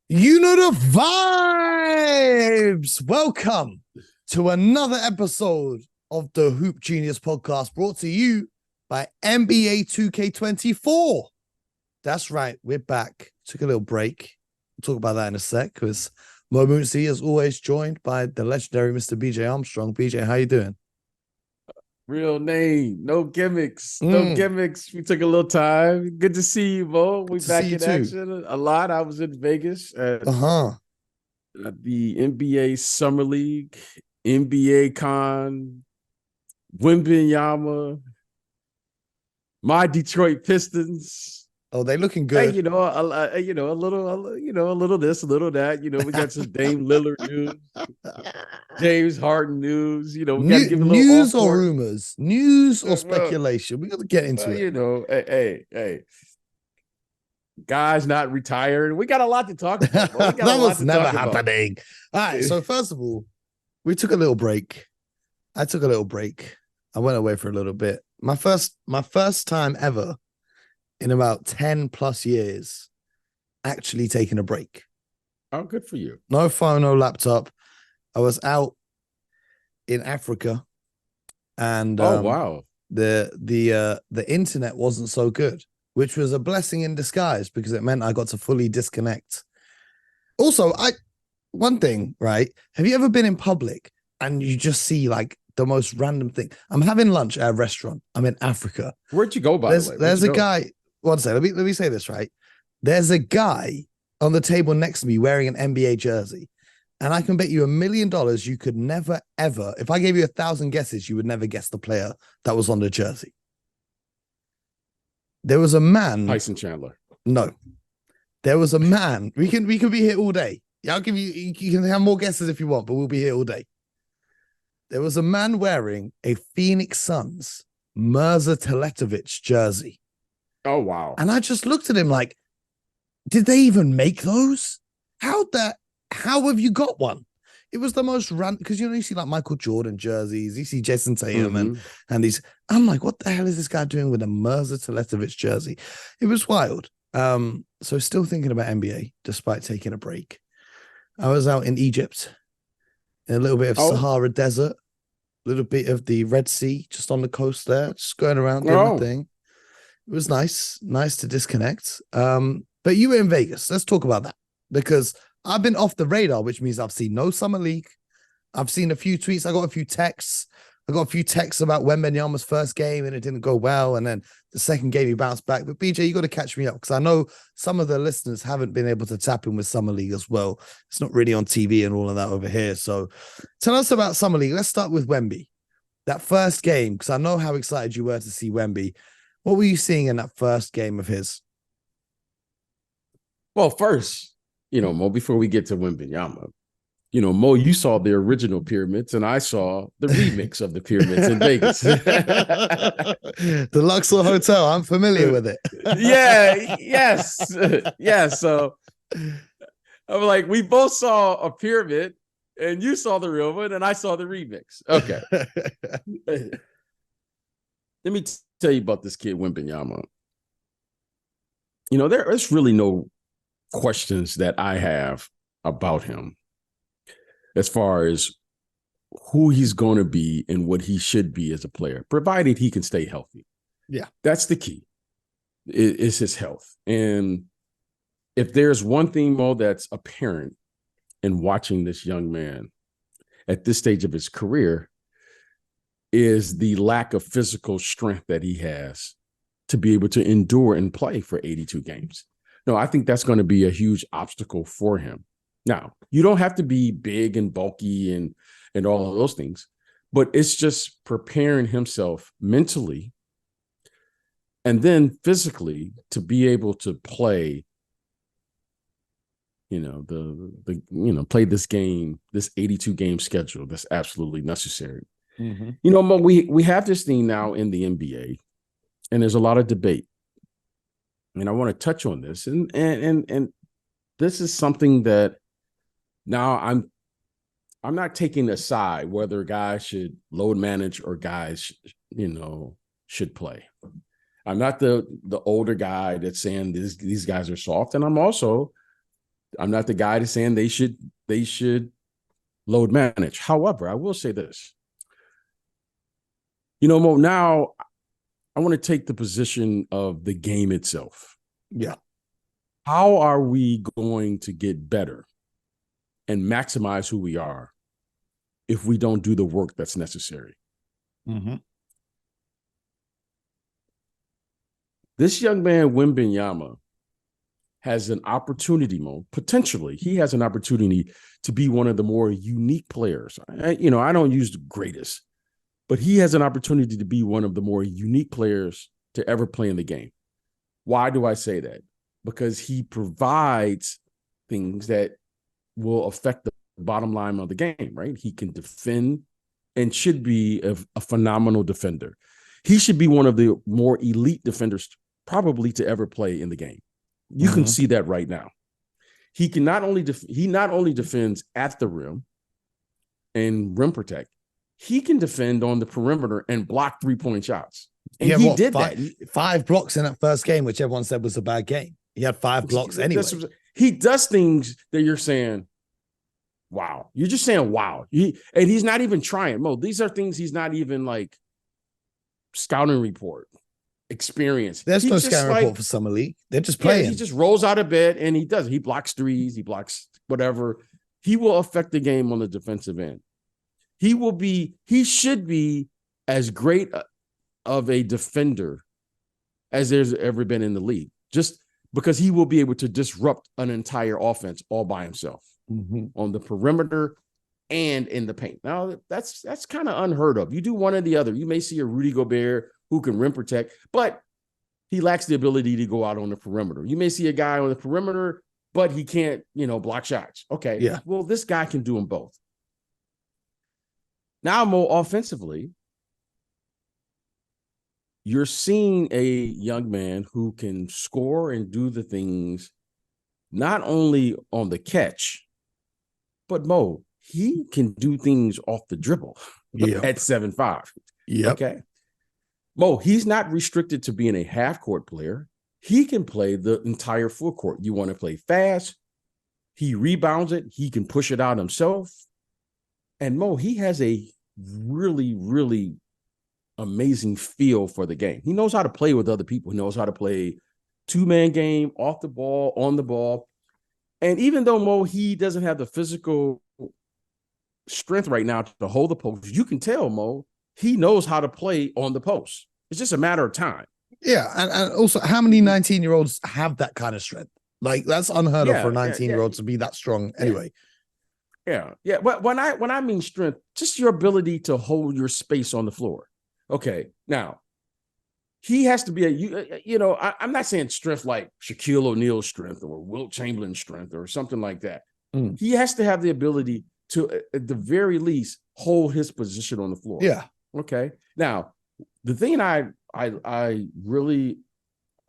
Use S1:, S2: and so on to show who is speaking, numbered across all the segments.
S1: You know the vibes. Welcome to another episode of the Hoop Genius podcast brought to you by NBA 2K24. That's right, we're back. Took a little break. We'll talk about that in a sec because Mo Moonsey is always joined by the legendary Mr. BJ Armstrong. BJ, how you doing?
S2: Real name, no gimmicks, no
S1: Mm,
S2: gimmicks. We took a little time. Good to see you, Mo.
S1: good
S2: We
S1: to see
S2: back
S1: you
S2: in
S1: too.
S2: action a lot. I was in Vegas
S1: Uh-huh.
S2: at the NBA Summer League, NBA Con, Wimbenyama, my Detroit Pistons.
S1: Oh, they looking
S2: Hey,
S1: good.
S2: a little this, a little that. We got some Dame Lillard news, James Harden news. We got to give a little
S1: News
S2: off
S1: or
S2: court.
S1: rumors? News or
S2: Well,
S1: speculation? We got to get into it.
S2: hey, guys not retired. We got a lot to talk about, bro. We got a
S1: That
S2: lot
S1: was
S2: to
S1: never
S2: talk about.
S1: happening. All right. So first of all, we took a little break. I took a little break. I went away for a little bit. My first time ever in about 10 plus years actually taking a break.
S2: Oh, good for you.
S1: No phone, no laptop. I was out in Africa and
S2: Oh, wow.
S1: the internet wasn't so good, which was a blessing in disguise because it meant I got to fully disconnect. Also, I one thing, right? Have you ever been in public and you just see like the most random thing? I'm having lunch at a restaurant. I'm in Africa.
S2: Where'd you go, by the
S1: There's
S2: way? Where'd
S1: there's
S2: you
S1: a
S2: go?
S1: guy. One second. Let me say this right. There's a guy on the table next to me wearing an NBA jersey, and I can bet you $1 million you could never ever. If I gave you 1,000 guesses, you would never guess the player that was on the jersey. There was a man.
S2: Tyson Chandler.
S1: No, there was a man. We can be here all day. Yeah, I'll give you. You can have more guesses if you want, but we'll be here all day. There was a man wearing a Phoenix Suns Mirza Teletovic jersey.
S2: Oh, wow.
S1: And I just looked at him like, did they even make those? How have you got one? It was the most random because you see like Michael Jordan jerseys, you see Jason Tatum
S2: Mm-hmm.
S1: and these. I'm like, what the hell is this guy doing with a Mirza Teletovic jersey? It was wild. So still thinking about NBA despite taking a break. I was out in Egypt, in a little bit of
S2: Oh,
S1: Sahara Desert, a little bit of the Red Sea, just on the coast there, just going around doing my
S2: oh.
S1: thing. It was nice to disconnect. But you were in Vegas. Let's talk about that because I've been off the radar, which means I've seen no summer league. I've seen a few tweets. I got a few texts. I got a few texts about Wembanyama's first game and it didn't go well, and then the second game he bounced back. But BJ, you got to catch me up because I know some of the listeners haven't been able to tap in with summer league as well. It's not really on TV and all of that over here. So tell us about summer league. Let's start with Wemby. That first game, because I know how excited you were to see Wemby. What were you seeing in that first game of his?
S2: Well, first, Mo, before we get to Wimbenyama, Mo, you saw the original pyramids, and I saw the remix of the pyramids in Vegas.
S1: The Luxor Hotel. I'm familiar with it.
S2: Yeah, yes, yes. So I'm like, we both saw a pyramid, and you saw the real one, and I saw the remix. Okay. Let me tell you about this kid, Wimbenyama. There's really no questions that I have about him as far as who he's going to be and what he should be as a player, provided he can stay healthy.
S1: Yeah.
S2: That's the key, is his health. And if there's one thing, Mo, that's apparent in watching this young man at this stage of his career is the lack of physical strength that he has to be able to endure and play for 82 games. No, I think that's going to be a huge obstacle for him. Now, you don't have to be big and bulky and all of those things, but it's just preparing himself mentally and then physically to be able to play, play this game, this 82 game schedule that's absolutely necessary.
S1: Mm-hmm.
S2: Mo, we have this thing now in the NBA, and there's a lot of debate. And I want to touch on this. And this is something that now I'm not taking a side whether guys should load manage or guys, should play. I'm not the older guy that's saying these guys are soft. And I'm also I'm not the guy to saying they should load manage. However, I will say this. Mo, now I want to take the position of the game itself.
S1: Yeah.
S2: How are we going to get better and maximize who we are if we don't do the work that's necessary?
S1: Mm-hmm.
S2: This young man, Wembanyama, has an opportunity, Mo, potentially. He has an opportunity to be one of the more unique players. I don't use the greatest, but he has an opportunity to be one of the more unique players to ever play in the game. Why do I say that? Because he provides things that will affect the bottom line of the game, right? He can defend and should be a phenomenal defender. He should be one of the more elite defenders probably to ever play in the game. You can see that right now. He can not only defends at the rim and rim protect, he can defend on the perimeter and block 3-point shots. And he did that.
S1: 5 blocks in that first game, which everyone said was a bad game. He had 5 blocks anyway.
S2: He does things that you're saying, wow. You're just saying, wow. And he's not even trying. Mo, these are things he's not even like scouting report. Experience.
S1: There's no scouting report for Summer League. They're just playing.
S2: Yeah, he just rolls out of bed and he does. He blocks threes. He blocks whatever. He will affect the game on the defensive end. He should be as great of a defender as there's ever been in the league, just because he will be able to disrupt an entire offense all by himself on the perimeter and in the paint. Now, that's kind of unheard of. You do one or the other. You may see a Rudy Gobert who can rim protect, but he lacks the ability to go out on the perimeter. You may see a guy on the perimeter, but he can't, block shots. Okay.
S1: Yeah.
S2: Well, this guy can do them both. Now, more offensively, you're seeing a young man who can score and do the things not only on the catch, but Mo, he can do things off the dribble at 7'5".
S1: Yeah.
S2: Okay. Mo, he's not restricted to being a half-court player. He can play the entire full court. You want to play fast, he rebounds it, he can push it out himself. And Mo, he has a really, really amazing feel for the game. He knows how to play with other people. He knows how to play two-man game, off the ball, on the ball. And even though, Mo, he doesn't have the physical strength right now to hold the post, you can tell, Mo, he knows how to play on the post. It's just a matter of time.
S1: Yeah. And also, how many 19-year-olds have that kind of strength? Like, that's unheard of for a 19-year-old to be that strong anyway.
S2: Yeah. But when I mean strength, just your ability to hold your space on the floor. Okay. Now, he has to be I'm not saying strength like Shaquille O'Neal's strength or Wilt Chamberlain's strength or something like that. He has to have the ability to, at the very least, hold his position on the floor.
S1: Yeah.
S2: Okay. Now, the thing I really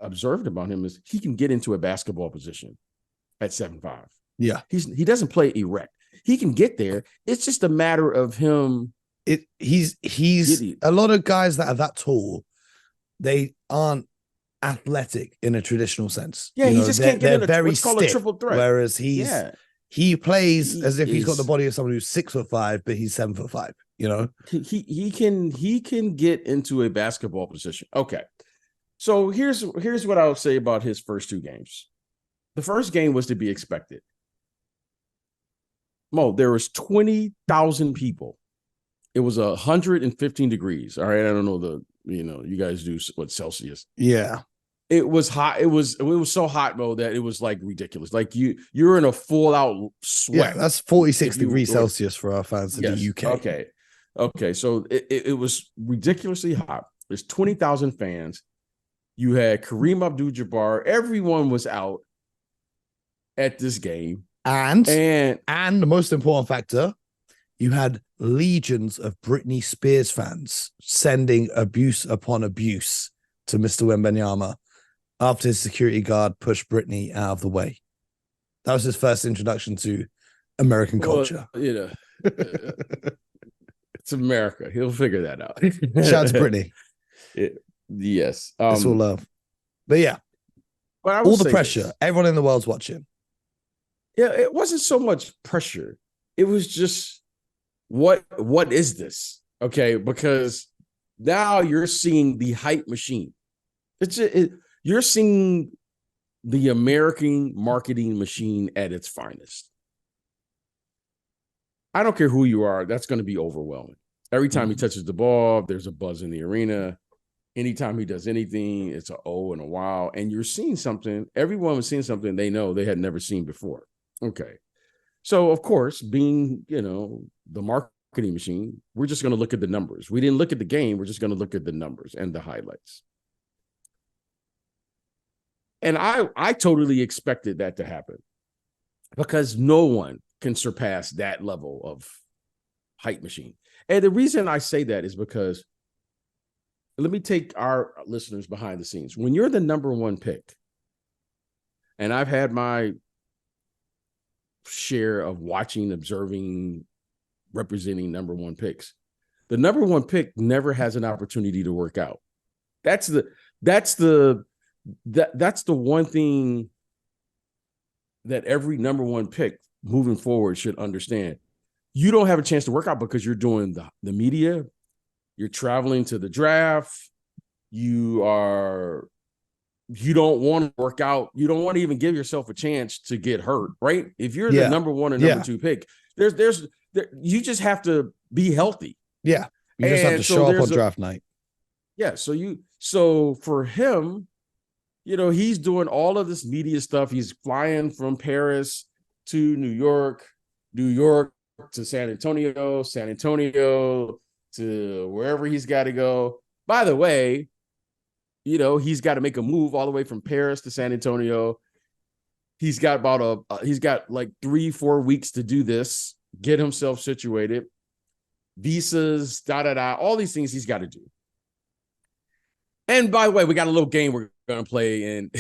S2: observed about him is he can get into a basketball position at 7'5".
S1: Yeah.
S2: He doesn't play erect. He can get there. It's just a matter of him.
S1: He's a lot of guys that are that tall, they aren't athletic in a traditional sense.
S2: Yeah, he just can't get in
S1: very
S2: what's called a triple threat.
S1: Whereas he plays as if he's got the body of someone who's 6'5", but he's 7'5".
S2: He can get into a basketball position. Okay, so here's what I would say about his first 2 games. The first game was to be expected. Mo, there was 20,000 people. It was 115 degrees. All right, I don't know you guys do what Celsius.
S1: Yeah.
S2: It was hot. It was so hot, Mo, that it was like ridiculous. Like you're in a full out sweat.
S1: Yeah, that's 46 degrees Celsius for our fans in the UK.
S2: Okay. So it was ridiculously hot. There's 20,000 fans. You had Kareem Abdul-Jabbar. Everyone was out at this game. And
S1: the most important factor, you had legions of Britney Spears fans sending abuse upon abuse to Mr. Wembanyama after his security guard pushed Britney out of the way. That was his first introduction to American culture.
S2: It's America. He'll figure that out.
S1: Shout out to Britney.
S2: Yes.
S1: It's all love. But yeah,
S2: but
S1: all the pressure, everyone in the world's watching.
S2: Yeah, it wasn't so much pressure. It was just what is this? Okay, because now you're seeing the hype machine. You're seeing the American marketing machine at its finest. I don't care who you are, that's going to be overwhelming. Every time he touches the ball, there's a buzz in the arena. Anytime he does anything, it's a oh and a wow. And you're seeing something, everyone was seeing something they know they had never seen before. Okay. So, of course, being, the marketing machine, we're just going to look at the numbers. We didn't look at the game. We're just going to look at the numbers and the highlights. And I totally expected that to happen because no one can surpass that level of hype machine. And the reason I say that is because, let me take our listeners behind the scenes. When you're the number one pick, and I've had my share of watching, observing, representing number one picks, the number one pick never has an opportunity to work out. That's the one thing that every number one pick moving forward should understand. You don't have a chance to work out because you're doing the media, you're traveling to the draft, you don't want to work out, you don't want to even give yourself a chance to get hurt, right? If you're the number one or number two pick, you just have to be healthy.
S1: Yeah. You just have to show up on draft night.
S2: Yeah. So for him, he's doing all of this media stuff. He's flying from Paris to New York to San Antonio to wherever he's got to go. By the way, he's got to make a move all the way from Paris to San Antonio. He's got he's got like 3-4 weeks to do this, get himself situated, visas, all these things he's got to do. And by the way, we got a little game we're going to play in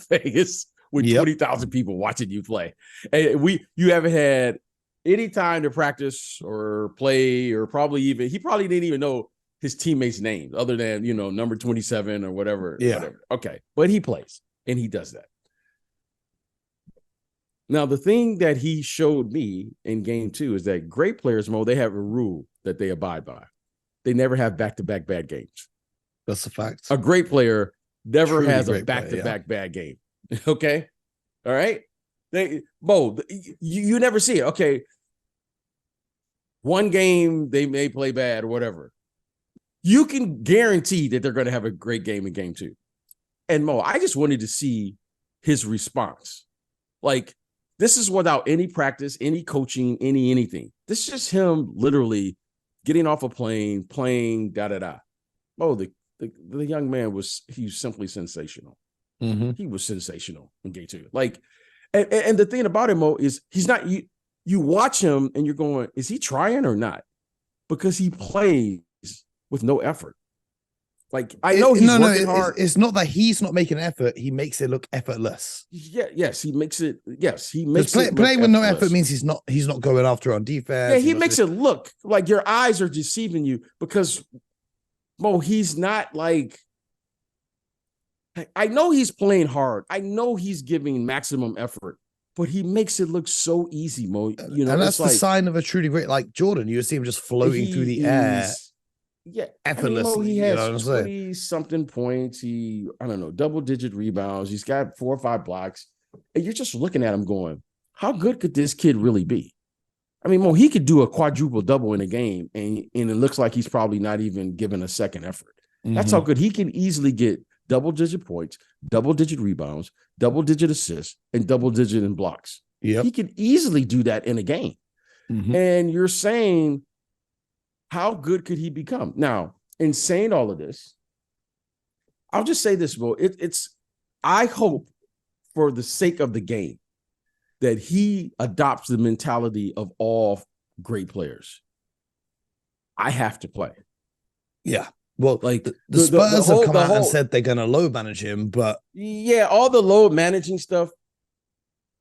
S2: Vegas with 20,000 people watching you play. And you haven't had any time to practice or play, or he probably didn't even know his teammates' names other than, number 27 or whatever.
S1: Yeah.
S2: Whatever. Okay. But he plays and he does that. Now, the thing that he showed me in game 2 is that great players, Mo, they have a rule that they abide by. They never have back-to-back bad games.
S1: That's a fact.
S2: A great player never
S1: Truly
S2: has a back-to-back bad game. Okay? All right? You never see it. Okay. One game, they may play bad or whatever. You can guarantee that they're going to have a great game in game 2. And Mo, I just wanted to see his response. Like, this is without any practice, any coaching, anything. This is just him literally getting off a plane, playing, Oh, the young man was simply sensational.
S1: Mm-hmm.
S2: He was sensational in game 2. Like, and the thing about him, Mo, is he's not, you watch him and you're going, is he trying or not? Because he plays with no effort. Like, I know he's working hard.
S1: It's not that he's not making an effort. He makes it look effortless.
S2: Yeah, yes, he makes it. Yes, he makes
S1: it. Playing with no effort means he's not going after on defense.
S2: Yeah, he makes it look like your eyes are deceiving you because, Mo, he's not like. I know he's playing hard. I know he's giving maximum effort, but he makes it look so easy, Mo.
S1: And that's the sign of a truly great, like Jordan. You see him just floating through the air.
S2: Yeah,
S1: effortlessly.
S2: He has 20-something points. Double-digit rebounds. He's got 4 or 5 blocks. And you're just looking at him going, how good could this kid really be? I mean, Mo, he could do a quadruple double in a game, and it looks like he's probably not even given a second effort. Mm-hmm. That's how good he can easily get double-digit points, double-digit rebounds, double-digit assists, and double-digit in blocks.
S1: Yep.
S2: He could easily do that in a game. Mm-hmm. And you're saying, how good could he become? Now, in saying all of this, I'll just say this, Mo. I hope, for the sake of the game, that he adopts the mentality of all great players. I have to play.
S1: Yeah. Well, like the Spurs have come out and said they're going to load manage him, but
S2: yeah, all the load managing stuff.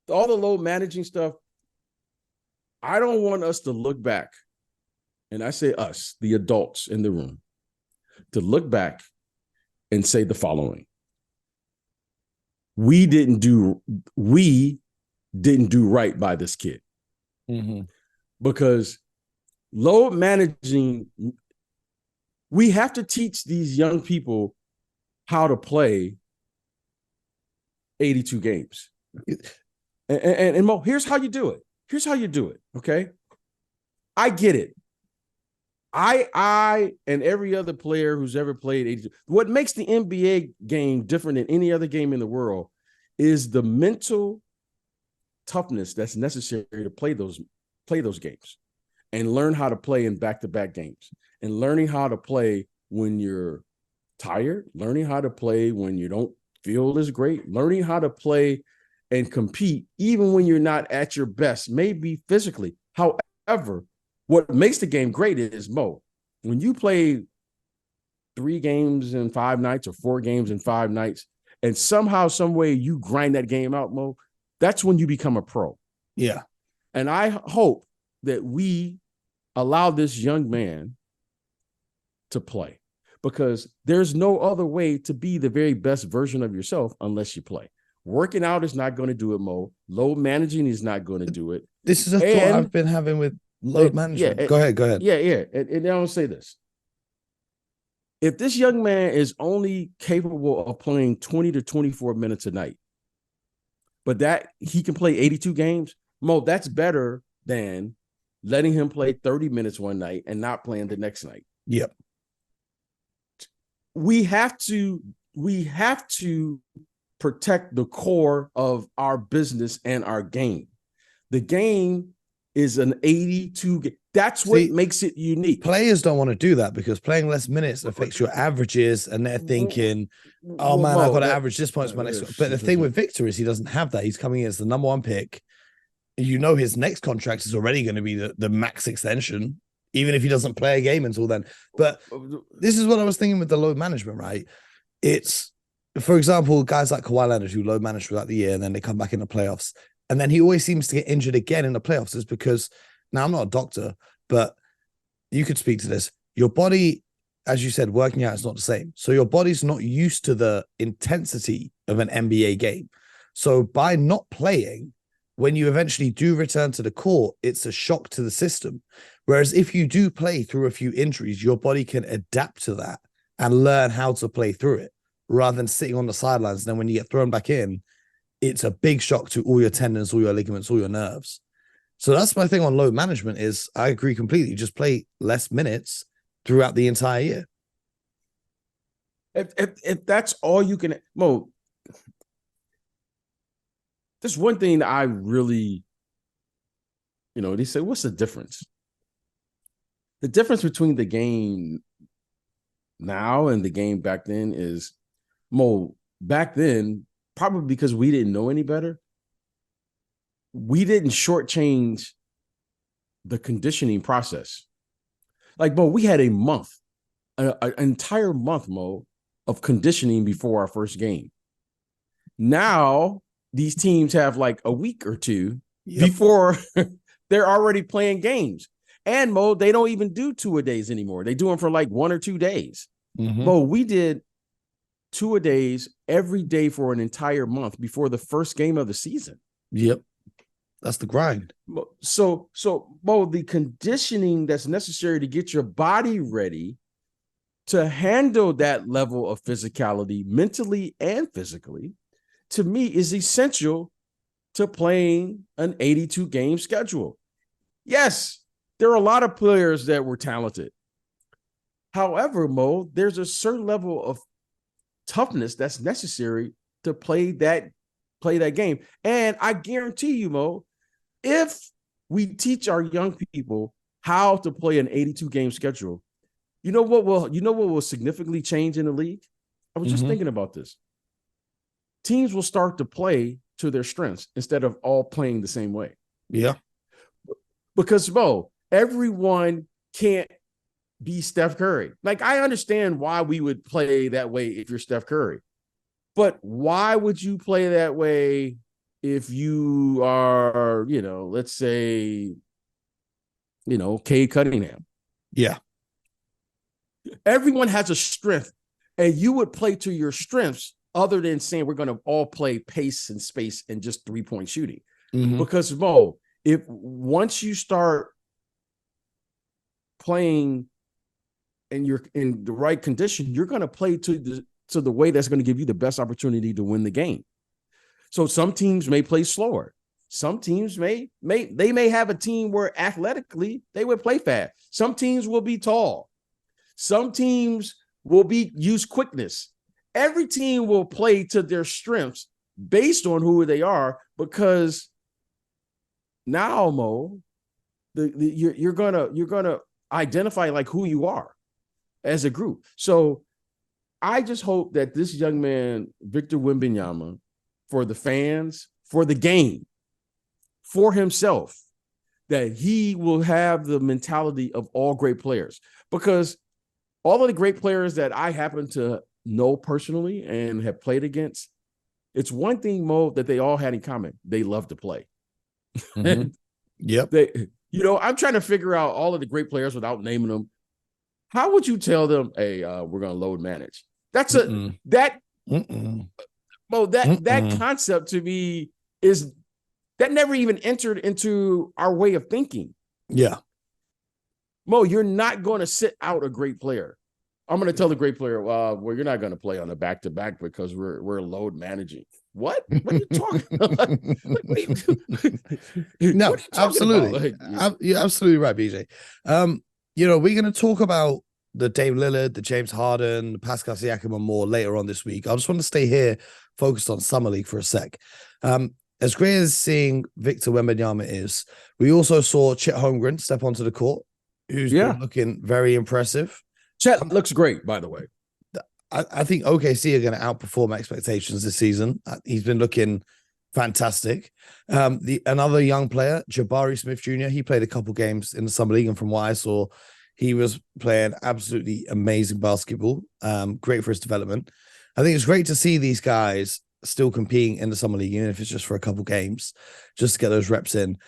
S2: I don't want us to look back. And I say us, the adults in the room, to look back and say the following. We didn't do right by this kid.
S1: Mm-hmm.
S2: Because load managing, we have to teach these young people how to play 82 games. And Mo, here's how you do it. Here's how you do it. Okay. I get it. I and every other player who's ever played 82. What makes the NBA game different than any other game in the world is the mental toughness that's necessary to play those games and learn how to play in back-to-back games and learning how to play when you're tired, learning how to play when you don't feel as great, learning how to play and compete even when you're not at your best, maybe physically. However, what makes the game great is, Mo, when you play 3 games in 5 nights or 4 games in 5 nights, and somehow, some way you grind that game out, Mo, that's when you become a pro.
S1: Yeah.
S2: And I hope that we allow this young man to play, because there's no other way to be the very best version of yourself unless you play. Working out is not going to do it, Mo. Load managing is not going to do it.
S1: This is a thought I've been having with load management.
S2: Yeah,
S1: go ahead.
S2: Yeah. And I will say this. If this young man is only capable of playing 20 to 24 minutes a night, but that he can play 82 games, Mo, that's better than letting him play 30 minutes one night and not playing the next night.
S1: Yep.
S2: We have to protect the core of our business and our game. The game is an 82. That's what makes it unique.
S1: Players don't want to do that because playing less minutes affects your averages, and they're thinking, "Oh man, I've got to average this points my next one." But the thing with Victor is he doesn't have that. He's coming in as the number 1 pick. You know his next contract is already going to be the max extension, even if he doesn't play a game until then. But this is what I was thinking with the load management, right? It's, for example, guys like Kawhi Leonard who load manage throughout the year and then they come back in the playoffs. And then he always seems to get injured again in the playoffs. Is because, now I'm not a doctor, but you could speak to this. Your body, as you said, working out is not the same. So your body's not used to the intensity of an NBA game. So by not playing, when you eventually do return to the court, it's a shock to the system. Whereas if you do play through a few injuries, your body can adapt to that and learn how to play through it rather than sitting on the sidelines. And then when you get thrown back in, it's a big shock to all your tendons, all your ligaments, all your nerves. So that's my thing on load management is I agree completely. Just play less minutes throughout the entire year.
S2: If that's all you can, Mo, there's one thing that I really, they say, what's the difference? The difference between the game now and the game back then is, Mo, back then, probably because we didn't know any better, we didn't shortchange the conditioning process. Like, Mo, we had a month, an entire month, Mo, of conditioning before our first game. Now, these teams have like a week or two before they're already playing games. And, Mo, they don't even do 2-a-days anymore. They do them for like 1 or 2 days.
S1: Mm-hmm.
S2: Mo, we did 2-a-days every day for an entire month before the first game of the season.
S1: Yep. That's the grind.
S2: So, Mo, the conditioning that's necessary to get your body ready to handle that level of physicality, mentally and physically, to me is essential to playing an 82-game schedule. Yes, there are a lot of players that were talented. However, Mo, there's a certain level of toughness that's necessary to play that game. And I guarantee you, Mo, if we teach our young people how to play an 82-game schedule, you know what will significantly change in the league? I was just thinking about this. Teams will start to play to their strengths instead of all playing the same way.
S1: Yeah.
S2: Because, Mo, everyone can't be Steph Curry. Like, I understand why we would play that way if you're Steph Curry. But why would you play that way if you are, let's say, Cade Cunningham?
S1: Yeah.
S2: Everyone has a strength, and you would play to your strengths other than saying we're going to all play pace and space and just 3-point shooting. Because Mo, if once you start playing and you're in the right condition, you're going to play to the way that's going to give you the best opportunity to win the game. So some teams may play slower. Some teams may have a team where athletically they would play fast. Some teams will be tall. Some teams will use quickness. Every team will play to their strengths based on who they are, because now, Mo, you're gonna identify like who you are as a group. So I just hope that this young man, Victor Wembanyama, for the fans, for the game, for himself, that he will have the mentality of all great players. Because all of the great players that I happen to know personally and have played against, it's one thing, Mo, that they all had in common. They love to play.
S1: Mm-hmm. Yep.
S2: I'm trying to figure out all of the great players without naming them. How would you tell them, hey, we're going to load manage? That's that concept to me is that never even entered into our way of thinking.
S1: Yeah.
S2: Mo, you're not going to sit out a great player. I'm going to tell the great player, well, you're not going to play on a back-to-back because we're load managing. What? What are you talking about?
S1: No, absolutely. You're absolutely right, BJ. We're going to talk about the Dame Lillard, the James Harden, the Pascal Siakam and more later on this week. I just want to stay here focused on Summer League for a sec. As great as seeing Victor Wembanyama is, we also saw Chet Holmgren step onto the court, who's been looking very impressive.
S2: Chet looks great, by the way.
S1: I think OKC are going to outperform expectations this season. He's been looking fantastic. Another young player, Jabari Smith Jr., he played a couple games in the Summer League, and from what I saw, he was playing absolutely amazing basketball. Great for his development. I think it's great to see these guys still competing in the Summer League, even if it's just for a couple games, just to get those reps in.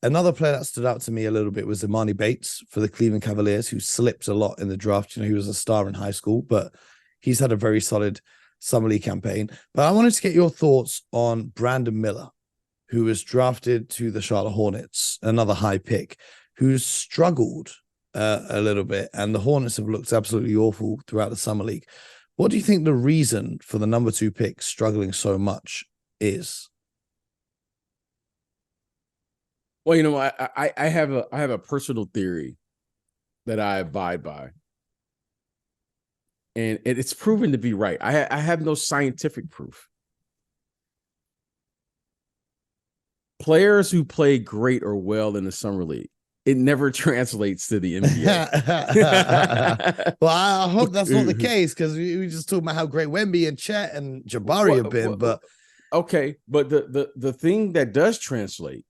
S1: Another player that stood out to me a little bit was Imani Bates for the Cleveland Cavaliers, who slipped a lot in the draft. He was a star in high school, but he's had a very solid Summer League campaign. But I wanted to get your thoughts on Brandon Miller, who was drafted to the Charlotte Hornets, another high pick, who's struggled a little bit, and the Hornets have looked absolutely awful throughout the Summer League. What do you think the reason for the number 2 pick struggling so much is?
S2: Well, I have a personal theory that I abide by, and it's proven to be right. I have no scientific proof. Players who play great or well in the Summer League, it never translates to the NBA.
S1: Well, I hope that's not the case, because we just talked about how great Wemby and Chet and Jabari have been. But
S2: okay, but the thing that does translate.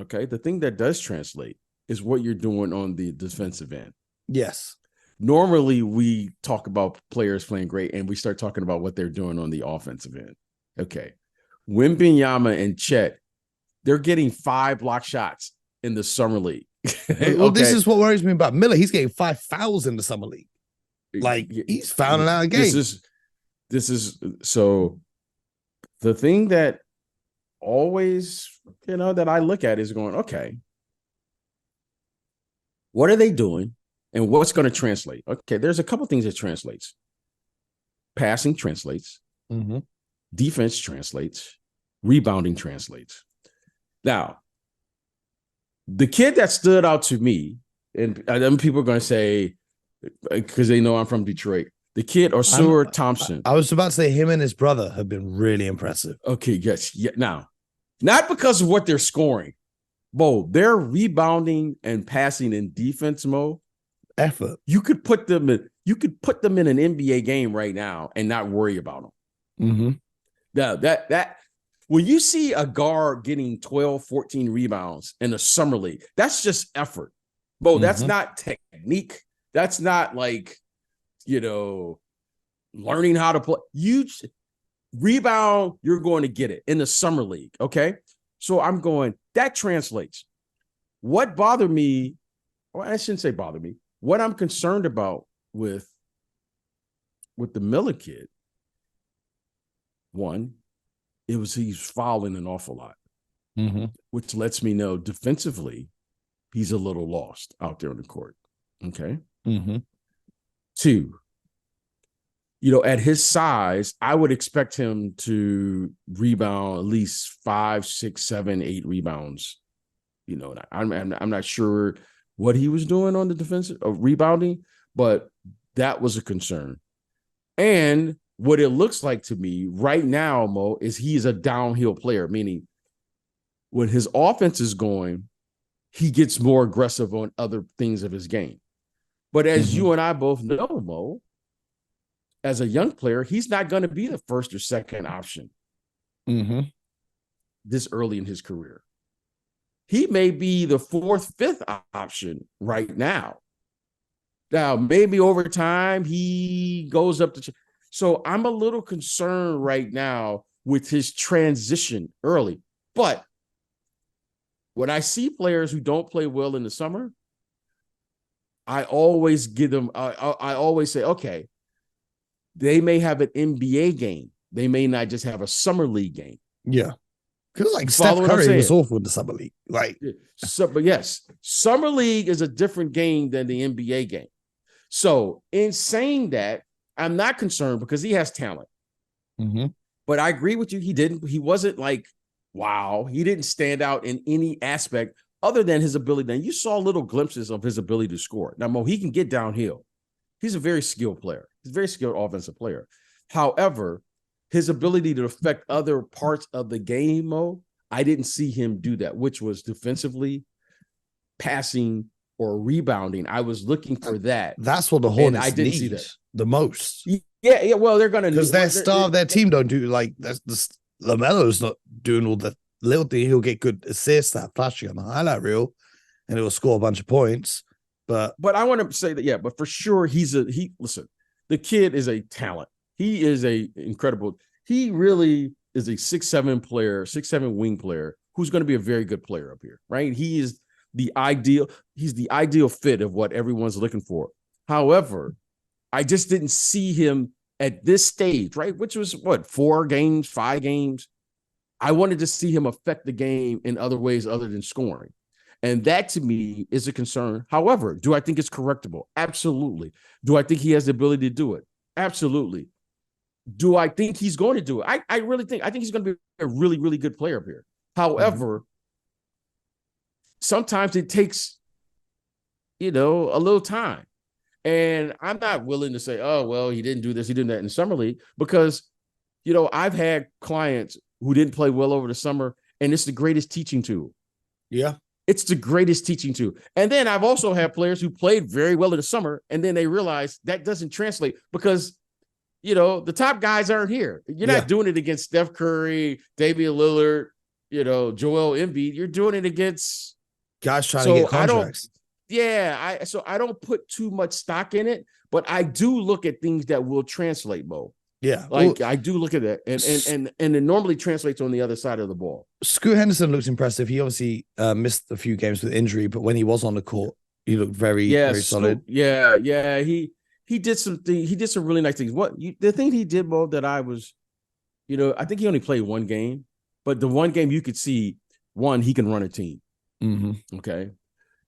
S2: Okay, the thing that does translate is what you're doing on the defensive end.
S1: Yes.
S2: Normally, we talk about players playing great, and we start talking about what they're doing on the offensive end. Okay. Wembanyama and Chet, they're getting 5 block shots in the Summer League.
S1: Well, this is what worries me about Miller. He's getting 5 fouls in the Summer League. Like, he's fouling out a game.
S2: This is so the thing that always, that I look at is going, okay, what are they doing and what's going to translate? Okay, there's a couple things that translates. Passing translates. Defense translates. Rebounding translates. Now, the kid that stood out to me, and then people are going to say, because they know I'm from Detroit, the kid, Osur Thompson.
S1: I was about to say him and his brother have been really impressive.
S2: Okay, yes. Yeah, now, not because of what they're scoring. Bo, they're rebounding and passing in defense mode.
S1: Effort.
S2: You could put them in an NBA game right now and not worry about them. That when you see a guard getting 12, 14 rebounds in the Summer League, that's just effort. Bo, that's not technique. That's not like, learning how to play. You rebound, you're going to get it in the Summer League. Okay. So I'm going, that translates. What bothered me, or I shouldn't say bother me, what I'm concerned about with the Miller kid, one, he's fouling an awful lot. which lets me know defensively he's a little lost out there on the court. Okay. Two, at his size, I would expect him to rebound at least 5, 6, 7, 8 rebounds. I'm not sure what he was doing on the defensive rebounding, but that was a concern. And what it looks like to me right now, Mo, is he is a downhill player, meaning when his offense is going, he gets more aggressive on other things of his game. But as you and I both know, Mo, as a young player, he's not going to be the first or second option this early in his career. He may be the 4th, 5th option right now. Now, maybe over time, he goes up to... So I'm a little concerned right now with his transition early. But when I see players who don't play well in the summer, I always give them... I always say, okay, they may have an NBA game. They may not just have a summer league game.
S1: Yeah. Because like Steph Curry was awful in the summer league. Like,
S2: but yes, summer league is a different game than the NBA game. So in saying that, I'm not concerned because he has talent. But I agree with you. He wasn't like, wow, he didn't stand out in any aspect other than his ability. Now you saw little glimpses of his ability to score. Now, Mo, he can get downhill. He's a very skilled player. He's a very skilled offensive player. However, his ability to affect other parts of the game, Mo, I didn't see him do that, which was defensively, passing, or rebounding. I was looking for that.
S1: That's what the Hornets
S2: I didn't
S1: need
S2: see that
S1: the most.
S2: Yeah. Well, they're going to...
S1: Because their team don't do, like, LaMelo's not doing all the little thing. He'll get good assists, that flashing on the highlight reel, and he'll score a bunch of points. But
S2: I want to say that, yeah, but for sure, listen, the kid is a talent. He is he really is a 6'7" player, 6'7" wing player who's going to be a very good player up here, right? He's the ideal fit of what everyone's looking for. However, I just didn't see him at this stage, right? Which was 4 games, 5 games. I wanted to see him affect the game in other ways other than scoring. And that, to me, is a concern. However, do I think it's correctable? Absolutely. Do I think he has the ability to do it? Absolutely. Do I think he's going to do it? I think he's going to be a really, really good player up here. However, sometimes it takes, a little time. And I'm not willing to say, oh, well, he didn't do this, he did that in the summer league, because, I've had clients who didn't play well over the summer, and it's the greatest teaching tool.
S1: Yeah.
S2: It's the greatest teaching tool. And then I've also had players who played very well in the summer, and then they realize that doesn't translate because, the top guys aren't here. You're not doing it against Steph Curry, Damian Lillard, Joel Embiid. You're doing it against
S1: guys trying to get contracts.
S2: I don't put too much stock in it, but I do look at things that will translate, Mo.
S1: Yeah.
S2: I do look at that. And it normally translates on the other side of the ball.
S1: Scoot Henderson looks impressive. He obviously missed a few games with injury, but when he was on the court, he looked very solid.
S2: Yeah. He did some things. He did some really nice things. The thing he did, Mo, that I was, I think he only played 1 game, but the 1 game you could see, 1, he can run a team. Okay.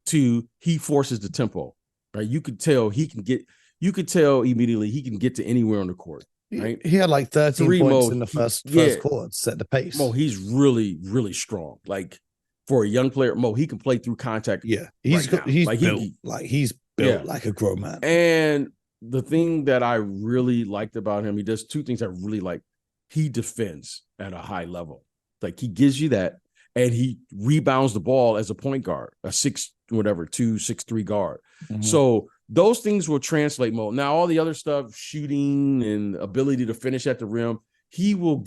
S2: 2, he forces the tempo, right? You could tell immediately he can get to anywhere on the court. Right?
S1: He had like 13 points in the first quarter to set the pace.
S2: Mo, he's really, really strong. Like, for a young player, Mo, he can play through contact.
S1: Yeah, he's built like a grown man.
S2: And the thing that I really liked about him, he does 2 things I really like. He defends at a high level. Like, he gives you that, and he rebounds the ball as a point guard, a 6'3" guard. So those things will translate, Mo. Now, all the other stuff, shooting and ability to finish at the rim, he will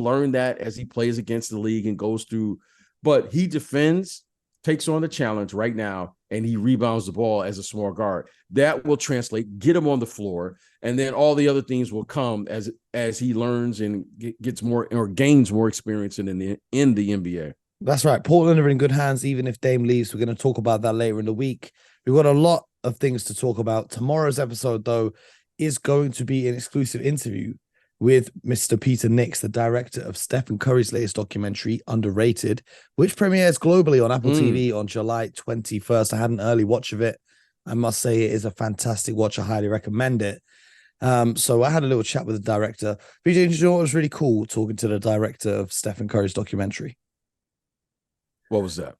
S2: learn that as he plays against the league and goes through. But he defends, takes on the challenge right now, and he rebounds the ball as a small guard. That will translate, get him on the floor, and then all the other things will come as he learns and gets more or gains more experience in the NBA.
S1: That's right. Portland are in good hands, even if Dame leaves. We're going to talk about that later in the week. We've got a lot of things to talk about. Tomorrow's episode, though, is going to be an exclusive interview with Mr. Peter Nix, the director of Stephen Curry's latest documentary, Underrated, which premieres globally on Apple TV on July 21st. I had an early watch of it. I must say it is a fantastic watch. I highly recommend it. So I had a little chat with the director. BJ, you know what was really cool talking to the director of Stephen Curry's documentary?
S2: What was that?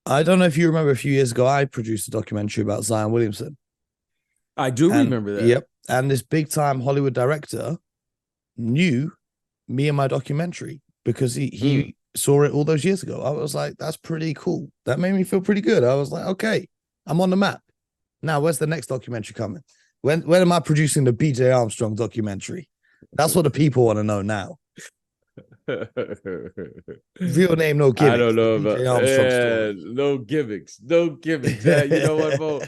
S1: I don't know if you remember a few years ago, I produced a documentary about Zion Williamson.
S2: I do remember that.
S1: Yep. And this big time Hollywood director knew me and my documentary because he saw it all those years ago. I was like, that's pretty cool. That made me feel pretty good. I was like, okay, I'm on the map. Now, where's the next documentary coming? When am I producing the BJ Armstrong documentary? That's what the people want to know now. Real name, no gimmicks.
S2: I don't know
S1: The
S2: about
S1: BJ Armstrong story.
S2: no gimmicks. No gimmicks. You know what, Bo?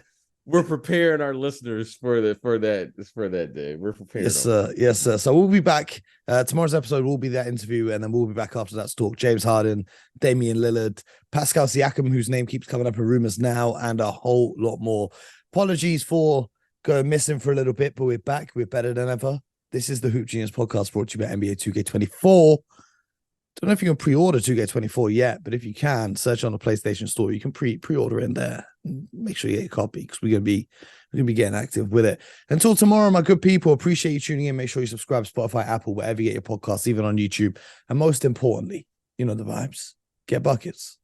S2: We're preparing our listeners for that day. We're preparing.
S1: Yes, sir. Yes, sir. So we'll be back. Tomorrow's episode will be that interview, and then we'll be back after that to talk James Harden, Damian Lillard, Pascal Siakam, whose name keeps coming up in rumors now, and a whole lot more. Apologies for going missing for a little bit, but we're back. We're better than ever. This is the Hoop Genius podcast brought to you by NBA 2K24. Don't know if you can pre-order 2K24 yet, but if you can, search on the PlayStation Store. You can pre-order in there. Make sure you get your copy because we're gonna be getting active with it. Until tomorrow, my good people, appreciate you tuning in. Make sure you subscribe to Spotify, Apple, wherever you get your podcasts, even on YouTube. And most importantly, you know the vibes. Get buckets.